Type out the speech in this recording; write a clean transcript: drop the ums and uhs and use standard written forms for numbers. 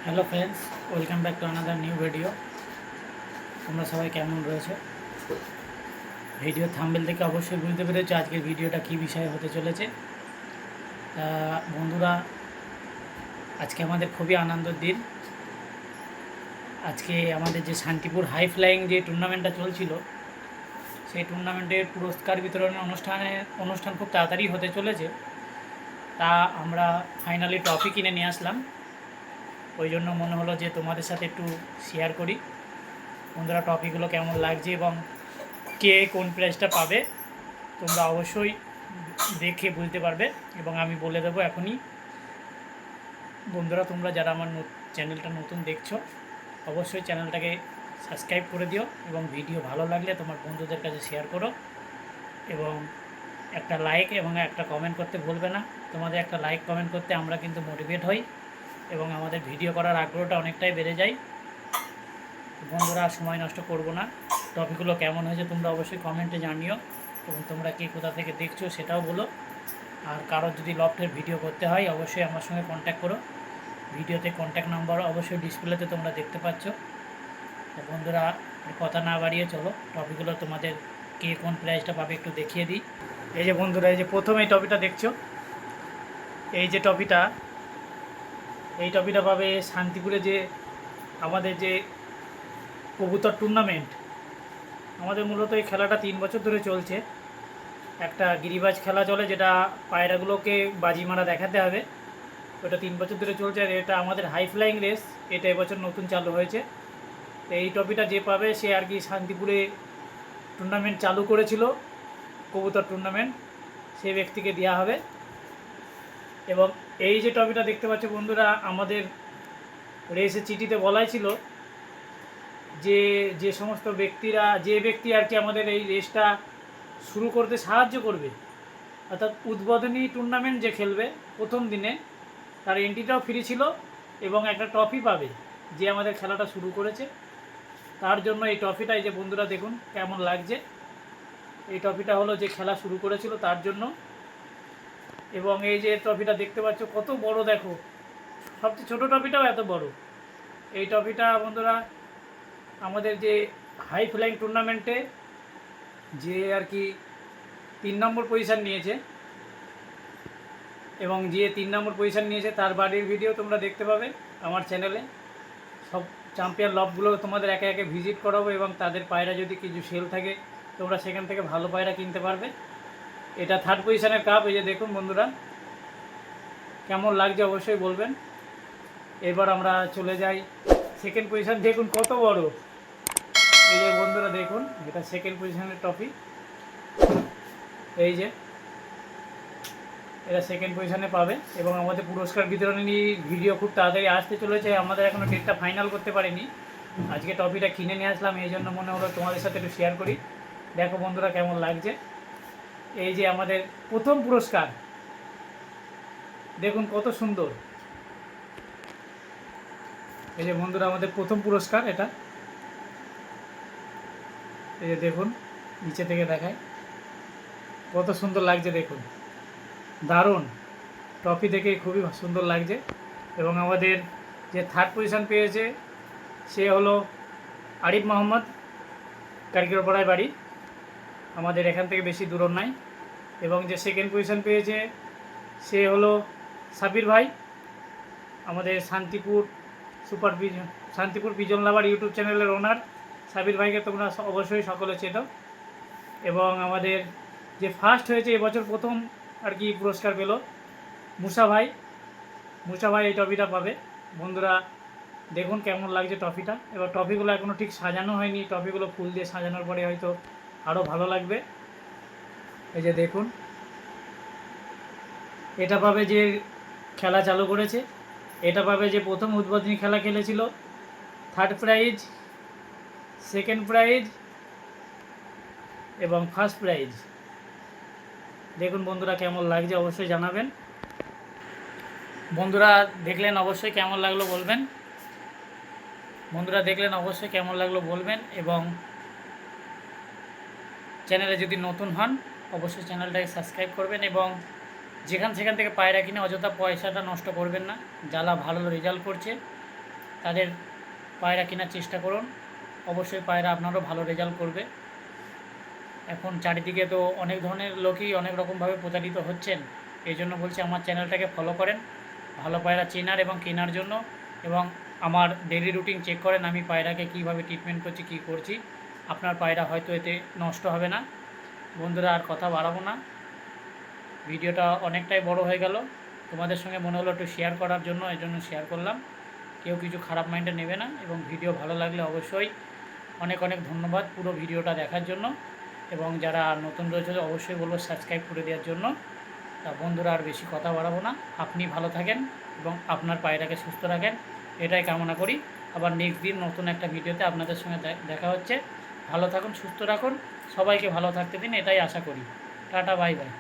Hello friends, welcome back to another new video. তোমরা সবাই কেমন রয়েছে? ভিডিও থাম্বনেল থেকে অবশ্যই বুঝতে পেরেছো আজকের ভিডিওটা কী বিষয়ে হতে চলেছে। বন্ধুরা, আজকে আমাদের খুবই আনন্দের দিন। আজকে আমাদের যে শান্তিপুর হাই ফ্লাইং যে টুর্নামেন্টটা চলছিল, সেই টুর্নামেন্টের পুরস্কার বিতরণের অনুষ্ঠান খুব তাড়াতাড়ি হতে চলেছে। তা আমরা ফাইনালি ট্রফি কিনে নিয়ে আসলাম। ওই জন্য মনে হলো যে তোমাদের সাথে একটু শেয়ার করি বন্ধুরা টপিকগুলো কেমন লাগছে এবং কে কোন প্রাইজটা পাবে তোমরা অবশ্যই দেখে বুঝতে পারবে এবং আমি বলে দেবো এখনই। বন্ধুরা, তোমরা যারা আমার চ্যানেলটা নতুন দেখছো অবশ্যই চ্যানেলটাকে সাবস্ক্রাইব করে দিও এবং ভিডিও ভালো লাগলে তোমার বন্ধুদের কাছে শেয়ার করো এবং একটা লাইক এবং একটা কমেন্ট করতে ভুলবে না। তোমাদের একটা লাইক কমেন্ট করতে আমরা কিন্তু মোটিভেট হই এবং আমাদের ভিডিও করার আগ্রহটা অনেকটাই বেড়ে যায়। বন্ধুরা, সময় নষ্ট করব না, টপিকগুলো কেমন হয়েছে তোমরা অবশ্যই কমেন্টে জানিও এবং তোমরা কে কোথা থেকে দেখছো সেটাও বলো। আর কারোর যদি লফটের ভিডিও করতে হয় অবশ্যই আমার সঙ্গে কন্ট্যাক্ট করো। ভিডিওতে কন্ট্যাক্ট নাম্বার অবশ্যই ডিসপ্লেতে তোমরা দেখতে পাচ্ছ। তো বন্ধুরা, কথা না বাড়িয়ে চলো টপিকগুলো তোমাদের কে কোন প্রাইজটা পাবে একটু দেখিয়ে দিই। এই যে বন্ধুরা, এই যে প্রথম এই টপিকটা দেখছো, এই যে টপিকটা পাবে শান্তিপুরে যে আমাদের যে কবুতর টুর্নামেন্ট। আমাদের মূলত এই খেলাটা 3 বছর ধরে চলছে। একটা গিরিবাজ খেলা চলে, যেটা পায়রাগুলোকে বাজি মারা দেখাতে হবে। ওটা 3 বছর ধরে চলছে আর এটা আমাদের হাই ফ্লাইং রেস, এটা এবছর নতুন চালু হয়েছে। তো এই ট্রফিটা যে পাবে সে আর কি শান্তিপুরে টুর্নামেন্ট চালু করেছিল, কবুতর টুর্নামেন্ট, সেই ব্যক্তিকে দেওয়া হবে। এবং এই যে ট্রফিটা দেখতে পাচ্ছ বন্ধুরা, আমাদের রেসের চিঠিতে বলাই ছিল যে যে সমস্ত ব্যক্তিরা যে ব্যক্তি আর কি আমাদের এই রেসটা শুরু করতে সাহায্য করবে, অর্থাৎ উদ্বোধনী টুর্নামেন্ট যে খেলবে প্রথম দিনে, তার এন্ট্রিটাও ফ্রি ছিল এবং একটা ট্রফি পাবে যে আমাদের খেলাটা শুরু করেছে। তার জন্য এই ট্রফিটা, এই যে বন্ধুরা দেখুন কেমন লাগছে, এই ট্রফিটা হলো যে খেলা শুরু করেছিল তার জন্য। এবং এই যে ট্রফিটা দেখতে পাচ্ছ কত বড়, দেখো সবচেয়ে ছোটো ট্রফিটাও এত বড়। এই ট্রফিটা বন্ধুরা আমাদের যে হাই ফ্লাইং টুর্নামেন্টে যে আর কি 3 নম্বর পজিশান নিয়েছে এবং যে 3 নম্বর পজিশান নিয়েছে তার বাড়ির ভিডিও তোমরা দেখতে পাবে আমার চ্যানেলে। সব চ্যাম্পিয়ন লবগুলো তোমাদের একে একে ভিজিট করাবো এবং তাদের পায়রা যদি কিছু সেল থাকে তোমরা সেখান থেকে ভালো পায়রা কিনতে পারবে। এটা 3rd পজিশানের কাপ। এই যে দেখুন বন্ধুরা কেমন লাগছে অবশ্যই বলবেন। এবার আমরা চলে যাই 2nd পজিশান। দেখুন কত বড়, এই যে বন্ধুরা দেখুন এটা 2nd পজিশনের ট্রফি। এই যে এটা 2nd পজিশনে পাবে এবং আমাদের পুরস্কার বিতরণী ভিডিও খুব তাড়াতাড়ি আসতে চলেছে। আমাদের এখনও ডেটটা ফাইনাল করতে পারিনি, আজকে ট্রফিটা কিনে নিয়ে আসলাম, এই জন্য মনে হলো তোমাদের সাথে একটু শেয়ার করি। দেখো বন্ধুরা কেমন লাগছে, এই যে আমাদের প্রথম পুরস্কার দেখুন কত সুন্দর। এই যে বন্ধুরা আমাদের প্রথম পুরস্কার এটা, এই যে দেখুন নিচে থেকে দেখায় কত সুন্দর লাগছে, দেখুন দারুণ ট্রফি দেখে খুবই সুন্দর লাগছে। এবং আমাদের যে 3rd পজিশান পেয়েছে সে হলো আরিফ মোহাম্মদ, কারিগরপাড়ায় বাড়ি, আমাদের এখান থেকে বেশি দূর নাই। এবং যে 2nd পজিশান পেয়েছে সে হলো সাবির ভাই, আমাদের শান্তিপুর পিজন লাভার ইউটিউব চ্যানেলের ওনার। সাবির ভাইকে তোমরা অবশ্যই সকলে চেনো। এবং আমাদের যে ফার্স্ট হয়েছে এবছর প্রথম আর কি পুরস্কার পেল মুসা ভাই এই ট্রফিটা পাবে। বন্ধুরা দেখুন কেমন লাগছে ট্রফিটা। এবার ট্রফিগুলো এখনও ঠিক সাজানো হয়নি, ট্রফিগুলো ফুল দিয়ে সাজানোর পরে হয়তো আরও ভালো লাগবে। এই যে দেখুন এটা পাবে যে খেলা চালু করেছে, এটা পাবে যে প্রথম উদ্বোধনী খেলা খেলেছিল। 3rd প্রাইজ, 2nd প্রাইজ এবং 1st প্রাইজ। দেখুন বন্ধুরা কেমন লাগছে অবশ্যই জানাবেন। বন্ধুরা দেখলেন অবশ্যই কেমন লাগলো বলবেন। এবং চ্যানেলে যদি নতুন হন অবশ্যই চ্যানেলটাকে সাবস্ক্রাইব করবেন এবং সেখান থেকে পায়রা কিনে অযথা পয়সাটা নষ্ট করবেন না। যারা ভালো রেজাল্ট করছে তাদের পায়রা কেনার চেষ্টা করুন। অবশ্যই পায়রা আপনারও ভালো রেজাল্ট করবে। এখন চারিদিকে তো অনেক ধরনের লোকই অনেক রকমভাবে প্রতারিত হচ্ছেন। এই জন্য বলছি আমার চ্যানেলটাকে ফলো করেন ভালো পায়রা চেনার এবং কেনার জন্য, এবং আমার ডেইলি রুটিন চেক করেন আমি পায়রাকে কীভাবে ট্রিটমেন্ট করছি, কী করছি। আপনার পায়রা হয়তো এতে নষ্ট হবে না। বন্ধুরা, আর কথা বাড়াবো না, ভিডিওটা অনেকটাই বড় হয়ে গেল। তোমাদের সঙ্গে মনে হলো একটু শেয়ার করার জন্য, এই জন্য শেয়ার করলাম। কেউ কিছু খারাপ মাইন্ডে নেবে না, এবং ভিডিও ভালো লাগলে অবশ্যই অনেক অনেক ধন্যবাদ পুরো ভিডিওটা দেখার জন্য, এবং যারা নতুন রয়েছে অবশ্যই বলবো সাবস্ক্রাইব করে দেওয়ার জন্য। তা বন্ধুরা, আর বেশি কথা বাড়াবো না, আপনি ভালো থাকেন এবং আপনার পায়রাকে সুস্থ রাখেন, এটাই কামনা করি। আবার নেক্সট দিন নতুন একটা ভিডিওতে আপনাদের সঙ্গে দেখা হচ্ছে। ভালো থাকুন, সুস্থ রাখুন, সবাইকে ভালো থাকতে দিন, এটাই আশা করি। Tata, bye bye.